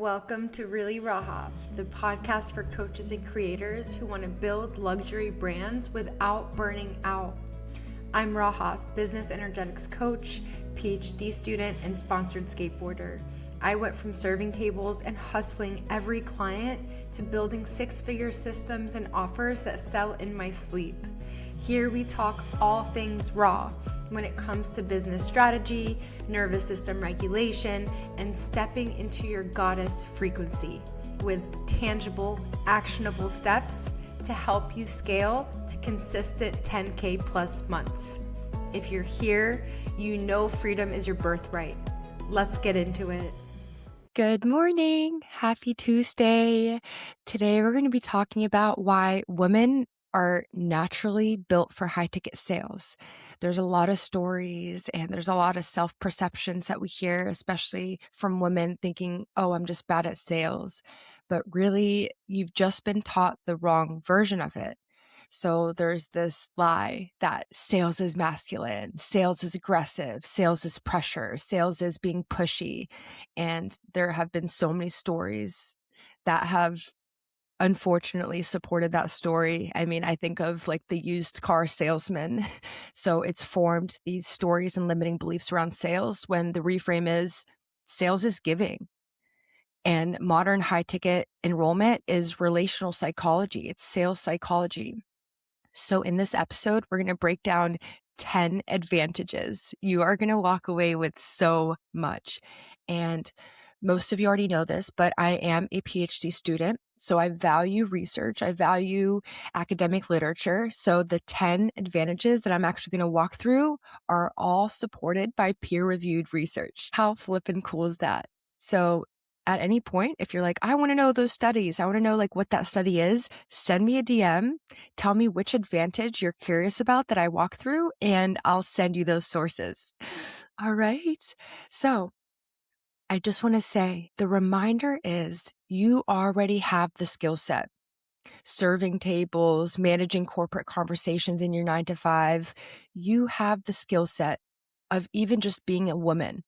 Welcome to Really Raha, the podcast for coaches and creators who want to build luxury brands without burning out. I'm Raha, business energetics coach, PhD student, and sponsored skateboarder. I went from serving tables and hustling every client to building six-figure systems and offers that sell in my sleep. Here we talk all things raw when it comes to business strategy, nervous system regulation, and stepping into your goddess frequency with tangible, actionable steps to help you scale to consistent 10K plus months. If you're here, you know freedom is your birthright. Let's get into it. Good morning. Happy Tuesday. Today we're going to be talking about why women are naturally built for high ticket sales. There's a lot of stories and there's a lot of self-perceptions that we hear, especially from women thinking, oh, I'm just bad at sales. But really, you've just been taught the wrong version of it. So there's this lie that sales is masculine, sales is aggressive, sales is pressure, sales is being pushy. And there have been so many stories that have unfortunately supported that story. I mean, I think of like the used car salesman. So it's formed these stories and limiting beliefs around sales when the reframe is sales is giving. And modern high ticket enrollment is relational psychology. It's sales psychology. So in this episode, we're going to break down 10 advantages. You are going to walk away with so much. And most of you already know this, but I am a PhD student. So I value research. I value academic literature. So the 10 advantages that I'm actually going to walk through are all supported by peer-reviewed research. How flippin' cool is that? So at any point, if you're like, I want to know those studies, I want to know like what that study is, send me a DM, tell me which advantage you're curious about that I walk through, and I'll send you those sources. All right. So I just want to say the reminder is you already have the skill set. Serving tables, managing corporate conversations in your 9 to 5. You have the skill set of even just being a woman.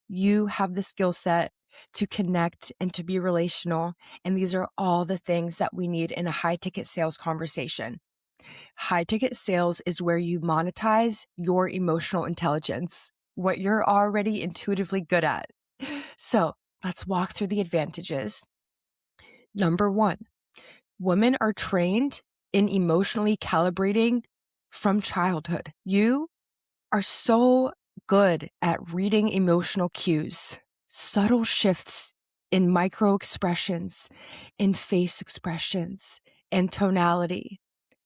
You have the skill set to connect and to be relational. And these are all the things that we need in a high ticket sales conversation. High ticket sales is where you monetize your emotional intelligence, what you're already intuitively good at. So let's walk through the advantages. Number 1, women are trained in emotionally calibrating from childhood. You are so good at reading emotional cues, subtle shifts in micro expressions, in face expressions, and tonality,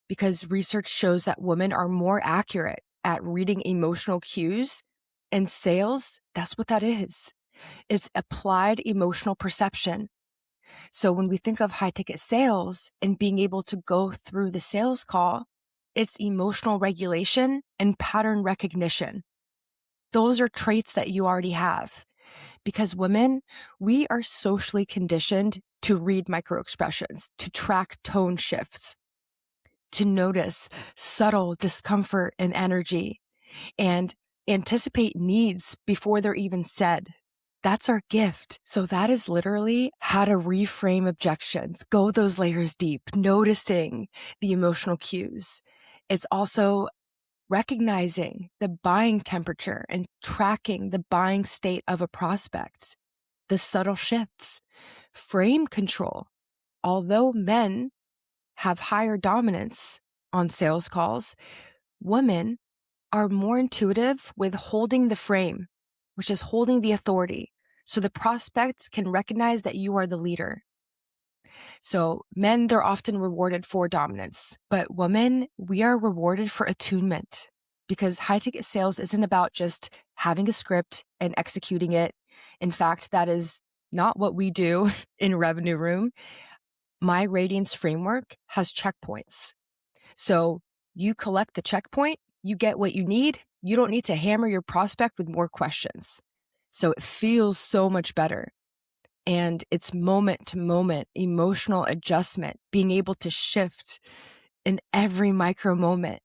because research shows that women are more accurate at reading emotional cues. And sales, that's what that is. It's applied emotional perception. So when we think of high ticket sales and being able to go through the sales call, it's emotional regulation and pattern recognition. Those are traits that you already have. Because women, we are socially conditioned to read microexpressions, to track tone shifts, to notice subtle discomfort and energy, and anticipate needs before they're even said. That's our gift. So that is literally how to reframe objections, go those layers deep, noticing the emotional cues. It's also recognizing the buying temperature and tracking the buying state of a prospect, the subtle shifts, frame control. Although men have higher dominance on sales calls, women are more intuitive with holding the frame, which is holding the authority. So the prospects can recognize that you are the leader. So men, they're often rewarded for dominance, but women, we are rewarded for attunement, because high ticket sales isn't about just having a script and executing it. In fact, that is not what we do in Revenue Room. My Radiance framework has checkpoints. So you collect the checkpoint, you get what you need. You don't need to hammer your prospect with more questions. So it feels so much better. And it's moment to moment emotional adjustment, being able to shift in every micro moment,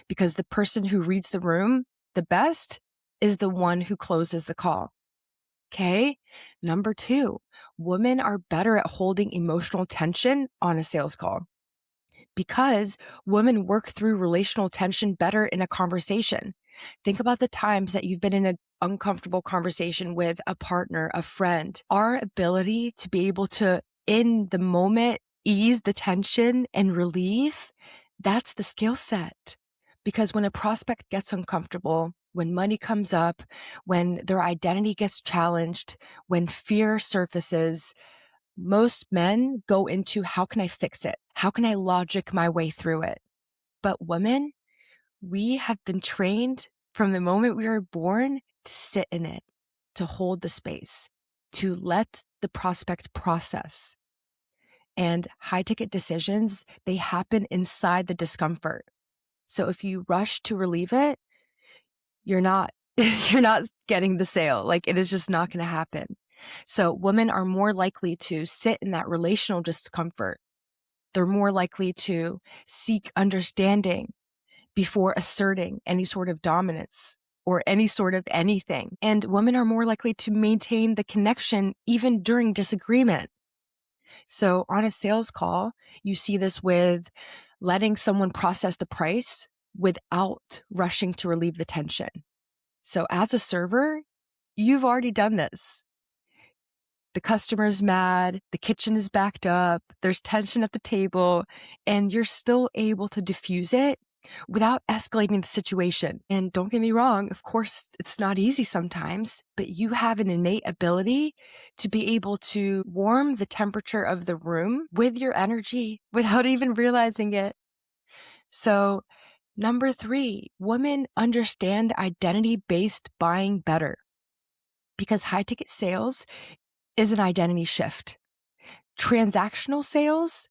because the person who reads the room the best is the one who closes the call. Okay. Number 2, women are better at holding emotional tension on a sales call because women work through relational tension better in a conversation. Think about the times that you've been in an uncomfortable conversation with a partner, a friend. Our ability to be able to, in the moment, ease the tension and relieve, that's the skill set. Because when a prospect gets uncomfortable, when money comes up, when their identity gets challenged, when fear surfaces, most men go into how can I fix it? How can I logic my way through it? But women, we have been trained from the moment we were born to sit in it, to hold the space, to let the prospect process. And high ticket decisions, they happen inside the discomfort. So if you rush to relieve it, you're not you're not getting the sale. Like, it is just not going to happen. So women are more likely to sit in that relational discomfort. They're more likely to seek understanding before asserting any sort of dominance or any sort of anything. And women are more likely to maintain the connection even during disagreement. So on a sales call, you see this with letting someone process the price without rushing to relieve the tension. So as a server, you've already done this. The customer's mad, the kitchen is backed up, there's tension at the table, and you're still able to diffuse it without escalating the situation. And don't get me wrong, of course, it's not easy sometimes, but you have an innate ability to be able to warm the temperature of the room with your energy without even realizing it. So, number 3, women understand identity-based buying better because high-ticket sales is an identity shift. Transactional sales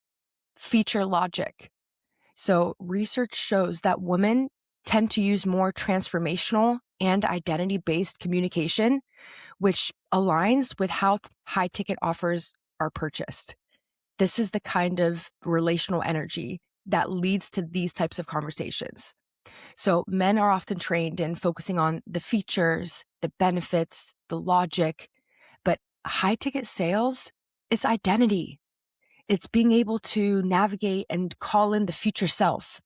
feature logic. So research shows that women tend to use more transformational and identity-based communication, which aligns with how high-ticket offers are purchased. This is the kind of relational energy that leads to these types of conversations. So men are often trained in focusing on the features, the benefits, the logic, but high-ticket sales, it's identity. It's being able to navigate and call in the future self.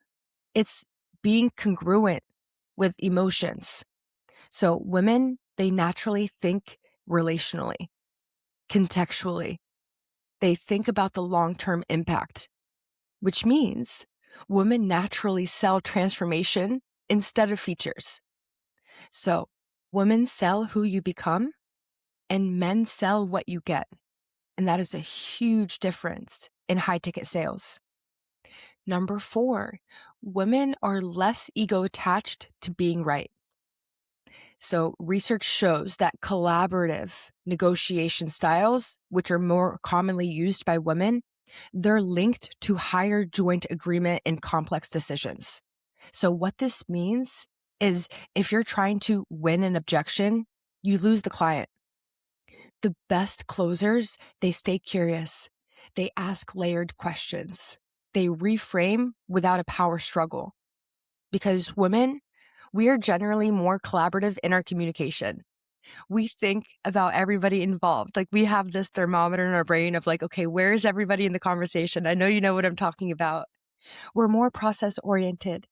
It's being congruent with emotions. So women, they naturally think relationally, contextually. They think about the long-term impact, which means women naturally sell transformation instead of features. So women sell who you become and men sell what you get. And that is a huge difference in high ticket sales. Number 4, women are less ego attached to being right. So research shows that collaborative negotiation styles, which are more commonly used by women, they're linked to higher joint agreement in complex decisions. So what this means is if you're trying to win an objection, you lose the client. The best closers, they stay curious. They ask layered questions. They reframe without a power struggle. Because women, we are generally more collaborative in our communication. We think about everybody involved. Like, we have this thermometer in our brain of like, okay, where is everybody in the conversation? I know you know what I'm talking about. We're more process oriented.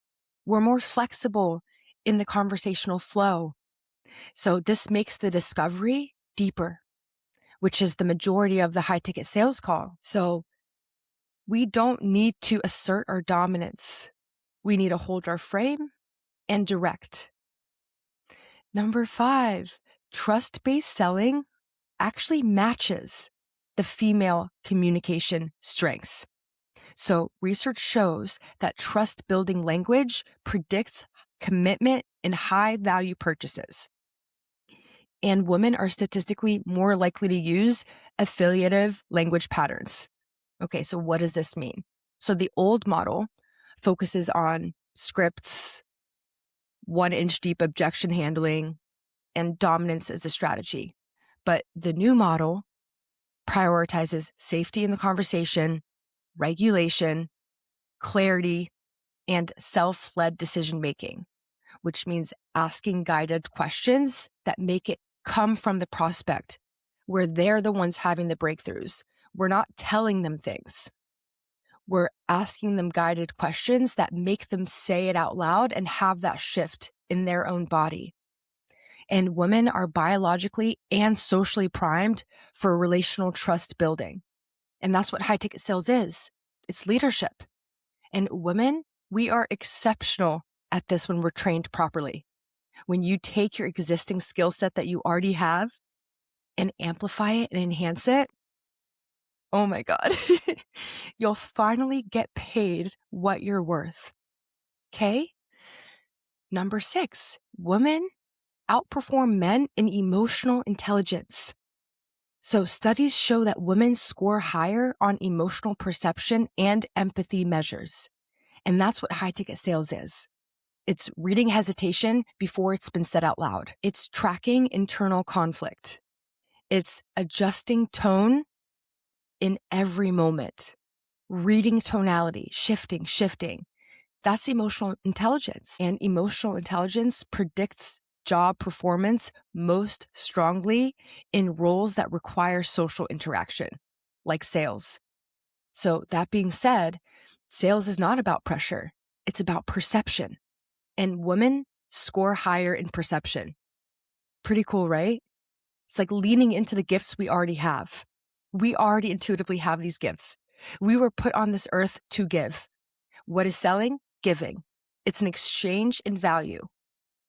We're more flexible in the conversational flow. So this makes the discovery deeper, which is the majority of the high ticket sales call. So we don't need to assert our dominance. We need to hold our frame and direct. Number 5, trust-based selling actually matches the female communication strengths. So research shows that trust-building language predicts commitment in high-value purchases. And women are statistically more likely to use affiliative language patterns. Okay, so what does this mean? So the old model focuses on scripts, 1-inch deep objection handling, and dominance as a strategy. But the new model prioritizes safety in the conversation, regulation, clarity, and self-led decision making, which means asking guided questions that make it come from the prospect, where they're the ones having the breakthroughs. We're not telling them things. We're asking them guided questions that make them say it out loud and have that shift in their own body. And women are biologically and socially primed for relational trust building. And that's what high ticket sales is. It's leadership. And women, we are exceptional at this when we're trained properly. When you take your existing skill set that you already have and amplify it and enhance it, oh my God, you'll finally get paid what you're worth. Okay? Number 6, women outperform men in emotional intelligence. So studies show that women score higher on emotional perception and empathy measures. And that's what high ticket sales is. It's reading hesitation before it's been said out loud. It's tracking internal conflict. It's adjusting tone in every moment, reading tonality, shifting. That's emotional intelligence. And emotional intelligence predicts job performance most strongly in roles that require social interaction, like sales. So that being said, sales is not about pressure. It's about perception. And women score higher in perception. Pretty cool, right? It's like leaning into the gifts we already have. We already intuitively have these gifts. We were put on this earth to give. What is selling? Giving. It's an exchange in value.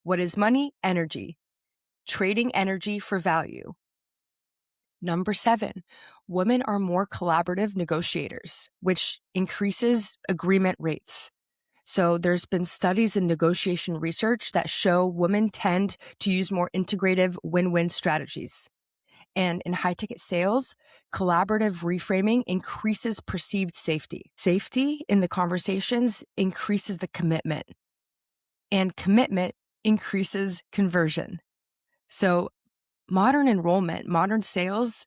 What is money? Energy. Trading energy for value. Number 7, women are more collaborative negotiators, which increases agreement rates. So there's been studies in negotiation research that show women tend to use more integrative win-win strategies. And in high-ticket sales, collaborative reframing increases perceived safety. Safety in the conversations increases the commitment, and commitment increases conversion. So modern enrollment, modern sales,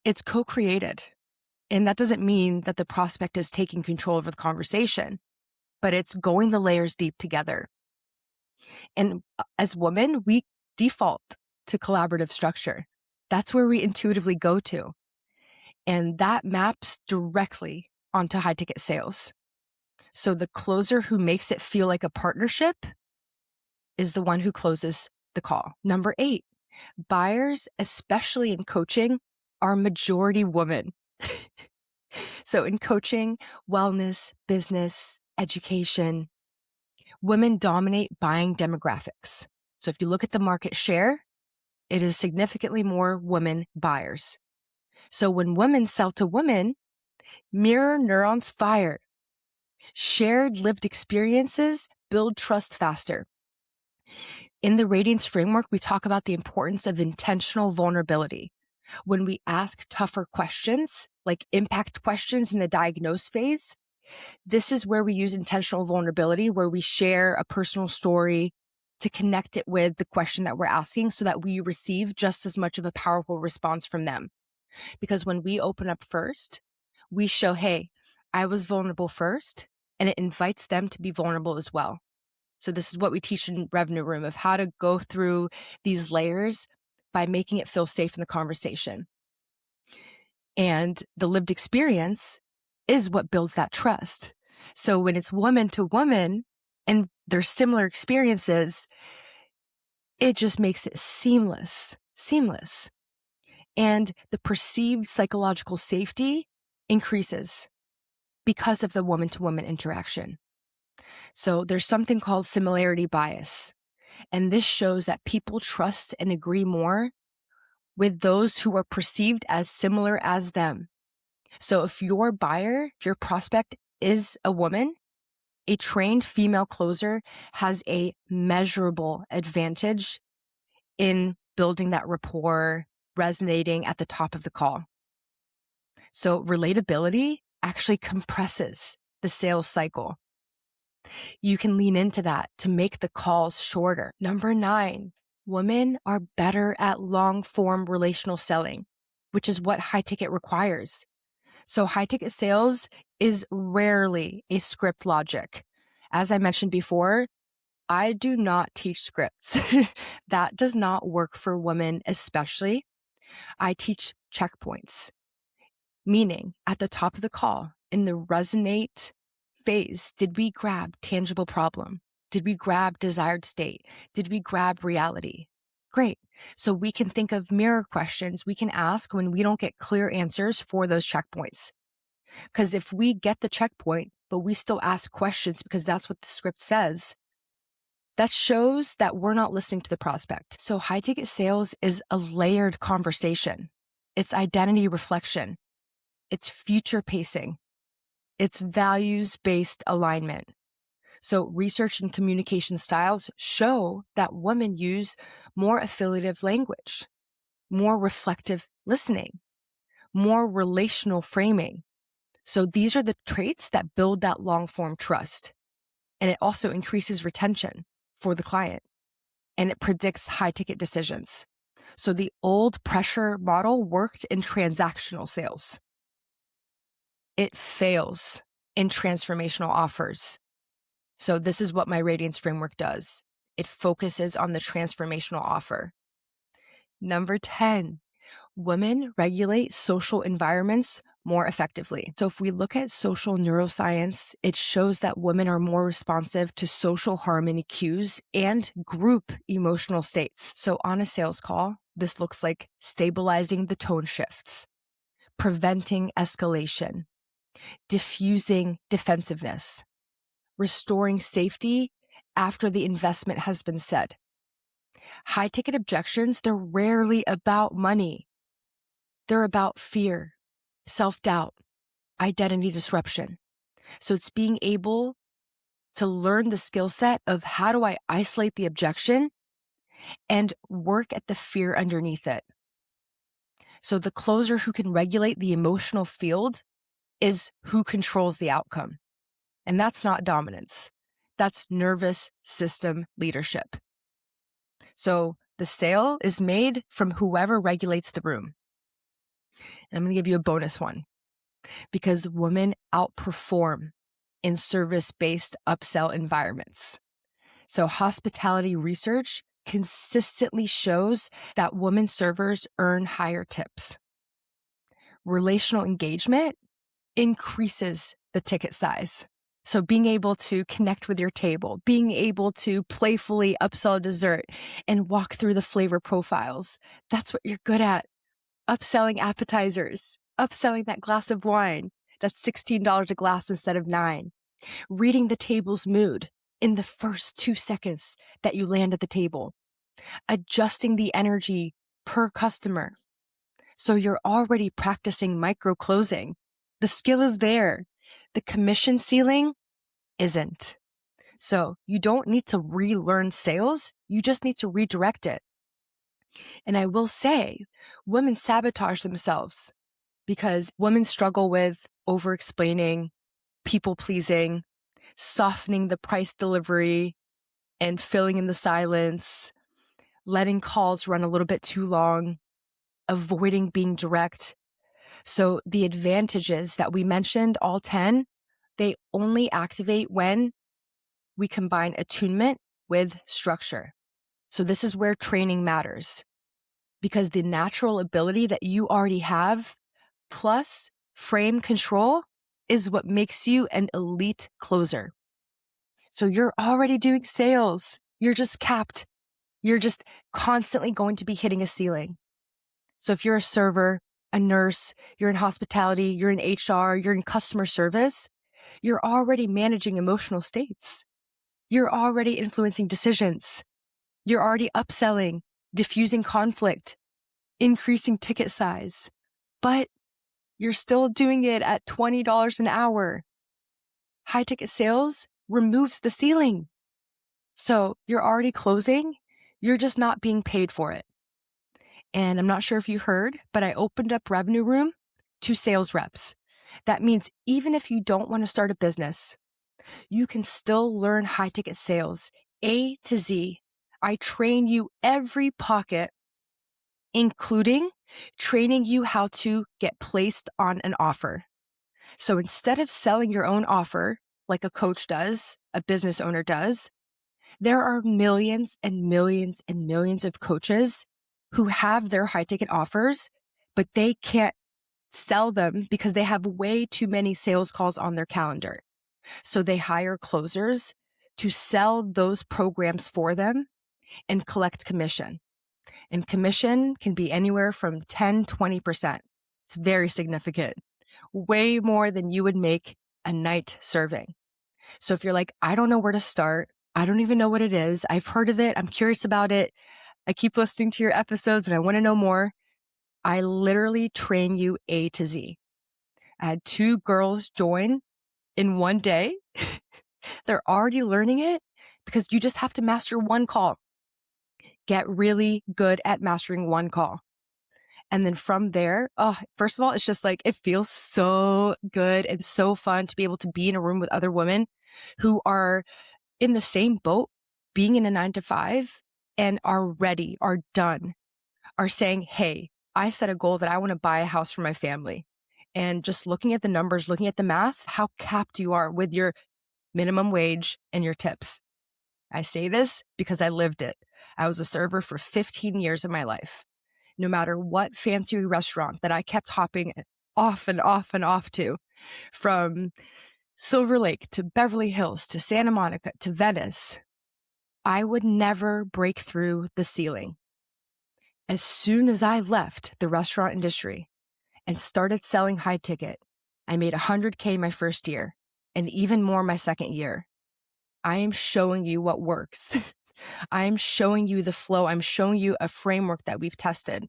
it's co-created. And that doesn't mean that the prospect is taking control over the conversation, but it's going the layers deep together. And as women, we default to collaborative structure. That's where we intuitively go to. And that maps directly onto high ticket sales. So the closer who makes it feel like a partnership is the one who closes the call. Number 8, buyers, especially in coaching, are majority women. So in coaching, wellness, business, education, women dominate buying demographics. So if you look at the market share, it is significantly more women buyers. So when women sell to women, mirror neurons fire. Shared lived experiences build trust faster. In the Radiance framework, we talk about the importance of intentional vulnerability. When we ask tougher questions, like impact questions in the diagnose phase, this is where we use intentional vulnerability, where we share a personal story to connect it with the question that we're asking so that we receive just as much of a powerful response from them. Because when we open up first, we show, hey, I was vulnerable first, and it invites them to be vulnerable as well. So this is what we teach in Revenue Room, of how to go through these layers by making it feel safe in the conversation. And the lived experience is what builds that trust. So when it's woman to woman and there's similar experiences, it just makes it seamless. And the perceived psychological safety increases because of the woman to woman interaction. So there's something called similarity bias. And this shows that people trust and agree more with those who are perceived as similar as them. So if your buyer, if your prospect is a woman, a trained female closer has a measurable advantage in building that rapport, resonating at the top of the call. So relatability actually compresses the sales cycle. You can lean into that to make the calls shorter. Number 9, women are better at long-form relational selling, which is what high ticket requires. So high ticket sales is rarely a script logic. As I mentioned before, I do not teach scripts. That does not work for women, especially. I teach checkpoints, meaning at the top of the call, in the resonate phase, did we grab tangible problem? Did we grab desired state? Did we grab reality? Great. So we can think of mirror questions we can ask when we don't get clear answers for those checkpoints. Because if we get the checkpoint, but we still ask questions because that's what the script says, that shows that we're not listening to the prospect. So high ticket sales is a layered conversation. It's identity reflection. It's future pacing. It's values-based alignment. So research and communication styles show that women use more affiliative language, more reflective listening, more relational framing. So these are the traits that build that long-form trust. And it also increases retention for the client. And it predicts high-ticket decisions. So the old pressure model worked in transactional sales. It fails in transformational offers. So this is what my Radiance framework does. It focuses on the transformational offer. Number 10, women regulate social environments more effectively. So if we look at social neuroscience, it shows that women are more responsive to social harmony cues and group emotional states. So on a sales call, this looks like stabilizing the tone shifts, preventing escalation, diffusing defensiveness, restoring safety after the investment has been said. High ticket objections, they're rarely about money. They're about fear, self-doubt, identity disruption. So it's being able to learn the skill set of how do I isolate the objection and work at the fear underneath it. So the closer who can regulate the emotional field is who controls the outcome. And that's not dominance. That's nervous system leadership. So the sale is made from whoever regulates the room. And I'm going to give you a bonus one because women outperform in service-based upsell environments. So hospitality research consistently shows that women servers earn higher tips. Relational engagement increases the ticket size. So being able to connect with your table, being able to playfully upsell dessert and walk through the flavor profiles, that's what you're good at. Upselling appetizers, upselling that glass of wine that's $16 a glass instead of $9. Reading the table's mood in the first 2 seconds that you land at the table. Adjusting the energy per customer. So you're already practicing micro closing. The skill is there. The commission ceiling isn't. So you don't need to relearn sales. You just need to redirect it. And I will say, women sabotage themselves because women struggle with over-explaining, people-pleasing, softening the price delivery, and filling in the silence, letting calls run a little bit too long, avoiding being direct. So the advantages that we mentioned, all 10, they only activate when we combine attunement with structure. So this is where training matters because the natural ability that you already have plus frame control is what makes you an elite closer. So you're already doing sales. You're just capped. You're just constantly going to be hitting a ceiling. So if you're a server, a nurse, you're in hospitality, you're in HR, you're in customer service, you're already managing emotional states. You're already influencing decisions. You're already upselling, diffusing conflict, increasing ticket size, but you're still doing it at $20 an hour. High ticket sales removes the ceiling. So you're already closing, you're just not being paid for it. And I'm not sure if you heard, but I opened up Revenue Room to sales reps. That means even if you don't want to start a business, you can still learn high ticket sales, A to Z. I train you every pocket, including training you how to get placed on an offer. So instead of selling your own offer like a coach does, a business owner does, There are millions and millions and millions of coaches who have their high ticket offers, but they can't sell them because they have way too many sales calls on their calendar. So they hire closers to sell those programs for them and collect commission. And commission can be anywhere from 10, 20%. It's very significant, way more than you would make a night serving. So if you're like, I don't know where to start, I don't even know what it is, I've heard of it, I'm curious about it, I keep listening to your episodes and I want to know more, I literally train you A to Z. I had 2 girls join in one day. They're already learning it because you just have to master one call. Get really good at mastering one call. And then from there, first of all, it's just like, it feels so good and so fun to be able to be in a room with other women who are in the same boat, being in a 9-to-5 and are ready, are done, are saying, hey, I set a goal that I want to buy a house for my family. And just looking at the numbers, looking at the math, how capped you are with your minimum wage and your tips. I say this because I lived it. I was a server for 15 years of my life. No matter what fancy restaurant that I kept hopping off and off and off to, from Silver Lake to Beverly Hills to Santa Monica to Venice, I would never break through the ceiling. As soon as I left the restaurant industry and started selling high ticket, I made $100K my first year and even more my second year. I am showing you what works. I am showing you the flow. I'm showing you a framework that we've tested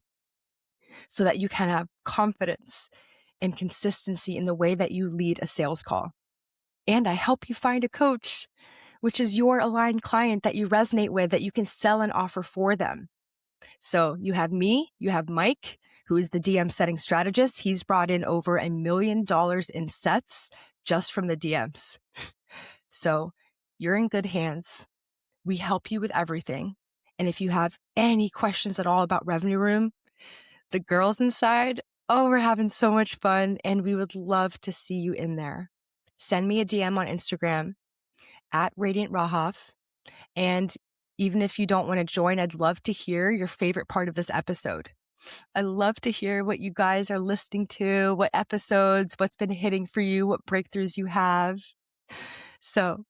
so that you can have confidence and consistency in the way that you lead a sales call. And I help you find a coach, which is your aligned client that you resonate with, that you can sell and offer for them. So you have me, you have Mike, who is the DM setting strategist. He's brought in over $1 million in sets just from the DMs. So you're in good hands. We help you with everything. And if you have any questions at all about Revenue Room, the girls inside, we're having so much fun and we would love to see you in there. Send me a DM on Instagram at Radiant Rahav. And even if you don't want to join, I'd love to hear your favorite part of this episode. I love to hear what you guys are listening to, what episodes, what's been hitting for you, what breakthroughs you have. So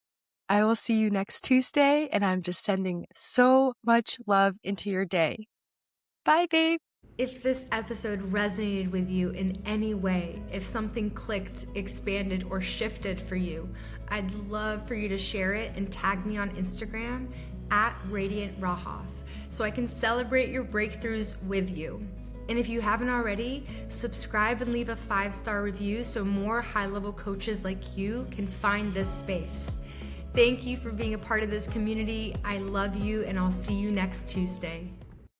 I will see you next Tuesday, and I'm just sending so much love into your day. Bye, babe. If this episode resonated with you in any way, if something clicked, expanded, or shifted for you, I'd love for you to share it and tag me on Instagram at Radiant Rahav so I can celebrate your breakthroughs with you. And if you haven't already, subscribe and leave a 5-star review so more high-level coaches like you can find this space. Thank you for being a part of this community. I love you, and I'll see you next Tuesday.